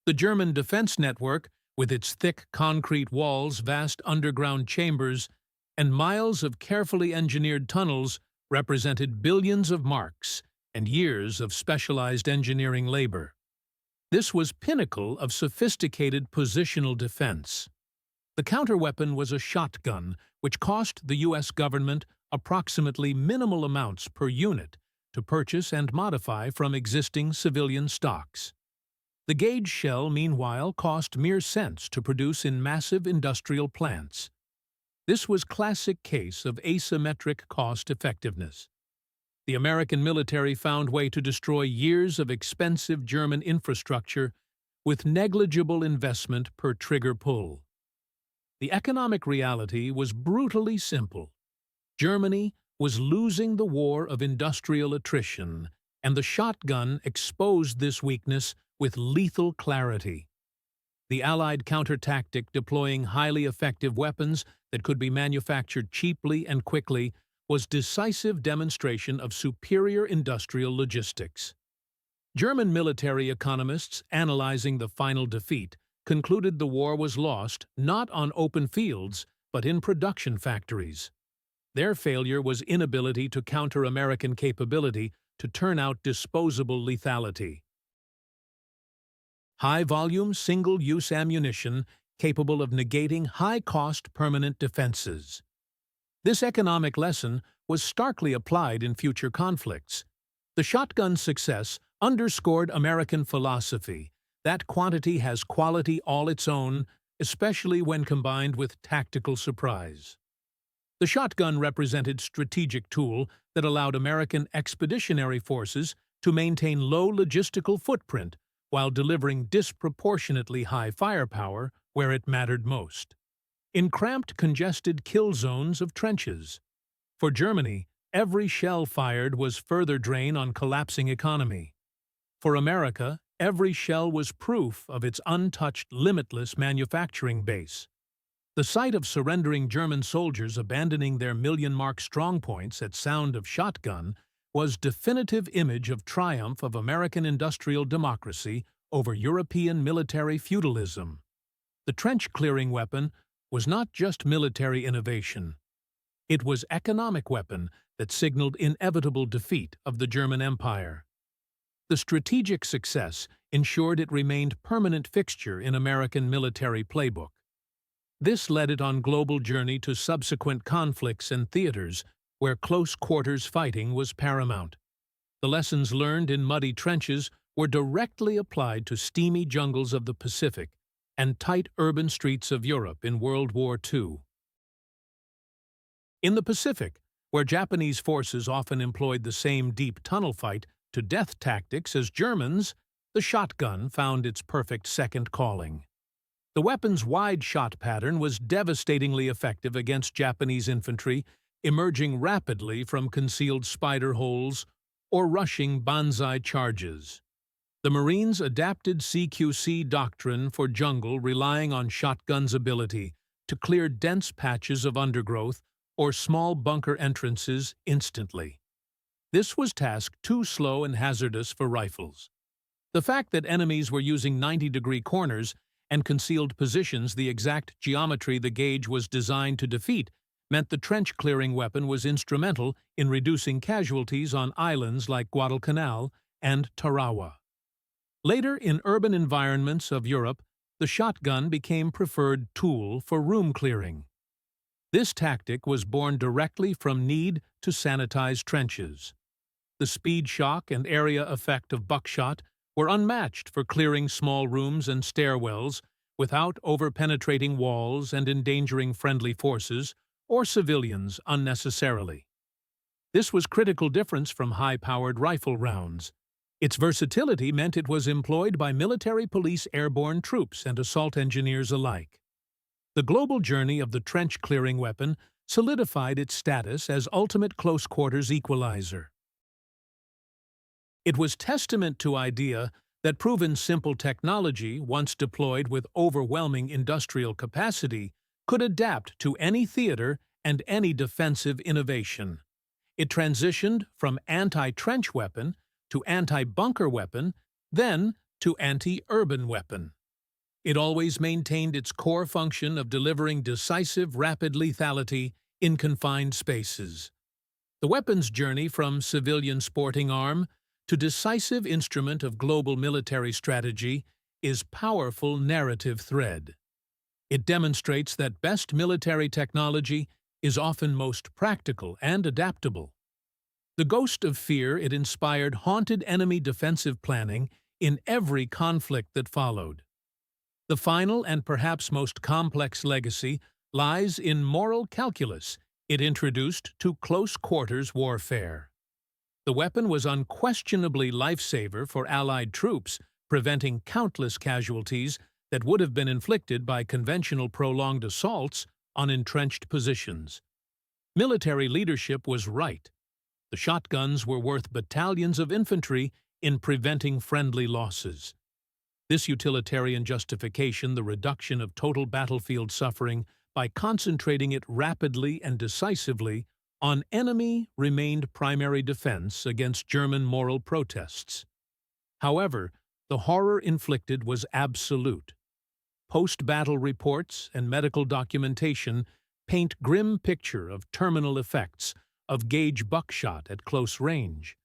The German defense network, with its thick concrete walls, vast underground chambers, and miles of carefully engineered tunnels, represented billions of marks and years of specialized engineering labor. This was pinnacle of sophisticated positional defense. The counterweapon was a shotgun, which cost the U.S. government approximately minimal amounts per unit to purchase and modify from existing civilian stocks. The gauge shell, meanwhile, cost mere cents to produce in massive industrial plants. This was a classic case of asymmetric cost-effectiveness. The American military found a way to destroy years of expensive German infrastructure with negligible investment per trigger pull. The economic reality was brutally simple. Germany was losing the war of industrial attrition, and the shotgun exposed this weakness with lethal clarity. The Allied counter-tactic, deploying highly effective weapons that could be manufactured cheaply and quickly, was a decisive demonstration of superior industrial logistics. German military economists, analyzing the final defeat, concluded the war was lost not on open fields, but in production factories. Their failure was inability to counter American capability to turn out disposable lethality. High-volume, single-use ammunition capable of negating high-cost permanent defenses. This economic lesson was starkly applied in future conflicts. The shotgun's success underscored American philosophy that quantity has quality all its own, especially when combined with tactical surprise. The shotgun represented a strategic tool that allowed American expeditionary forces to maintain low logistical footprint while delivering disproportionately high firepower where it mattered most. In cramped, congested kill zones of trenches. For Germany, every shell fired was further drain on collapsing economy. For America, every shell was proof of its untouched, limitless manufacturing base. The sight of surrendering German soldiers abandoning their million-mark strongpoints at sound of shotgun was definitive image of triumph of American industrial democracy over European military feudalism. The trench-clearing weapon was not just military innovation. It was economic weapon that signaled inevitable defeat of the German Empire. The strategic success ensured it remained permanent fixture in American military playbook. This led it on global journey to subsequent conflicts and theaters where close-quarters fighting was paramount. The lessons learned in muddy trenches were directly applied to steamy jungles of the Pacific and tight urban streets of Europe in World War II. In the Pacific, where Japanese forces often employed the same deep tunnel fight to death tactics as Germans, the shotgun found its perfect second calling. The weapon's wide shot pattern was devastatingly effective against Japanese infantry emerging rapidly from concealed spider holes or rushing banzai charges. The Marines adapted CQC doctrine for jungle, relying on shotgun's ability to clear dense patches of undergrowth or small bunker entrances instantly. This was task too slow and hazardous for rifles. The fact that enemies were using 90-degree corners and concealed positions, the exact geometry the gauge was designed to defeat, meant the trench-clearing weapon was instrumental in reducing casualties on islands like Guadalcanal and Tarawa. Later, in urban environments of Europe, the shotgun became preferred tool for room clearing. This tactic was born directly from need to sanitize trenches. The speed shock and area effect of buckshot were unmatched for clearing small rooms and stairwells without over-penetrating walls and endangering friendly forces or civilians unnecessarily. This was critical difference from high-powered rifle rounds. Its versatility meant it was employed by military police airborne troops and assault engineers alike. The global journey of the trench-clearing weapon solidified its status as ultimate close-quarters equalizer. It was testament to idea that proven simple technology, once deployed with overwhelming industrial capacity, could adapt to any theater and any defensive innovation. It transitioned from anti-trench weapon to anti-bunker weapon, then to anti-urban weapon. It always maintained its core function of delivering decisive, rapid lethality in confined spaces. The weapon's journey from civilian sporting arm to decisive instrument of global military strategy is powerful narrative thread. It demonstrates that best military technology is often most practical and adaptable. The ghost of fear it inspired haunted enemy defensive planning in every conflict that followed. The final and perhaps most complex legacy lies in moral calculus it introduced to close-quarters warfare. The weapon was unquestionably lifesaver for Allied troops, preventing countless casualties that would have been inflicted by conventional prolonged assaults on entrenched positions. Military leadership was right. The shotguns were worth battalions of infantry in preventing friendly losses. This utilitarian justification the reduction of total battlefield suffering by concentrating it rapidly and decisively on enemy remained primary defense against German moral protests. However, the horror inflicted was absolute. Post-battle reports and medical documentation paint grim picture of terminal effects of gauge buckshot at close range.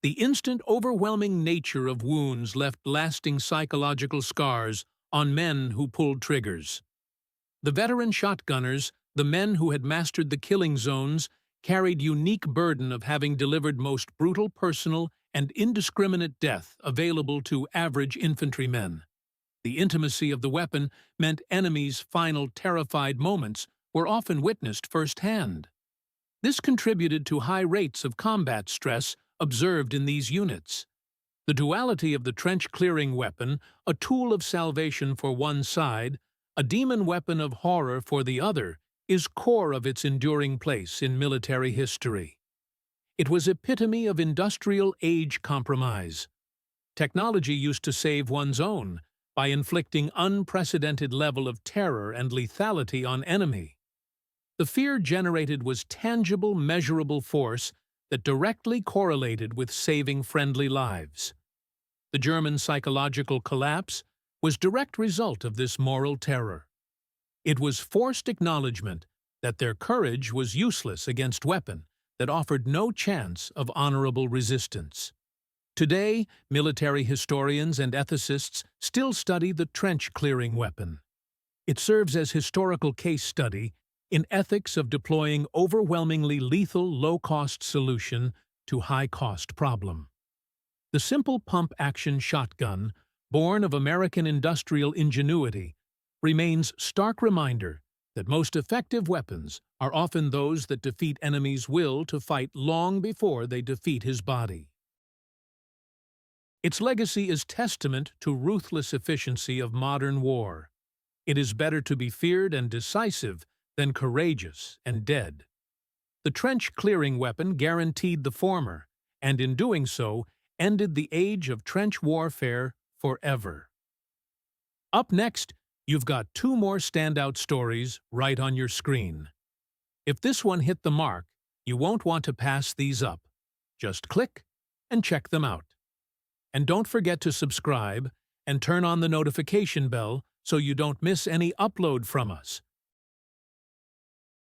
The instant overwhelming nature of wounds left lasting psychological scars on men who pulled triggers. The veteran shotgunners, the men who had mastered the killing zones, carried unique burden of having delivered most brutal personal and indiscriminate death available to average infantrymen. The intimacy of the weapon meant enemies' final terrified moments were often witnessed firsthand. This contributed to high rates of combat stress observed in these units. The duality of the trench-clearing weapon, a tool of salvation for one side, a demon weapon of horror for the other, is core of its enduring place in military history. It was epitome of industrial age compromise. Technology used to save one's own by inflicting unprecedented level of terror and lethality on enemy. The fear generated was tangible, measurable force that directly correlated with saving friendly lives. The German psychological collapse was direct result of this moral terror. It was forced acknowledgement that their courage was useless against weapon that offered no chance of honorable resistance. Today, military historians and ethicists still study the trench-clearing weapon. It serves as historical case study in ethics of deploying overwhelmingly lethal low-cost solution to high-cost problem. The simple pump-action shotgun, born of American industrial ingenuity, remains stark reminder that most effective weapons are often those that defeat enemy's will to fight long before they defeat his body. Its legacy is testament to ruthless efficiency of modern war. It is better to be feared and decisive than courageous and dead. The trench-clearing weapon guaranteed the former, and in doing so, ended the age of trench warfare forever. Up next, you've got two more standout stories right on your screen. If this one hit the mark, you won't want to pass these up. Just click and check them out. And don't forget to subscribe and turn on the notification bell so you don't miss any upload from us.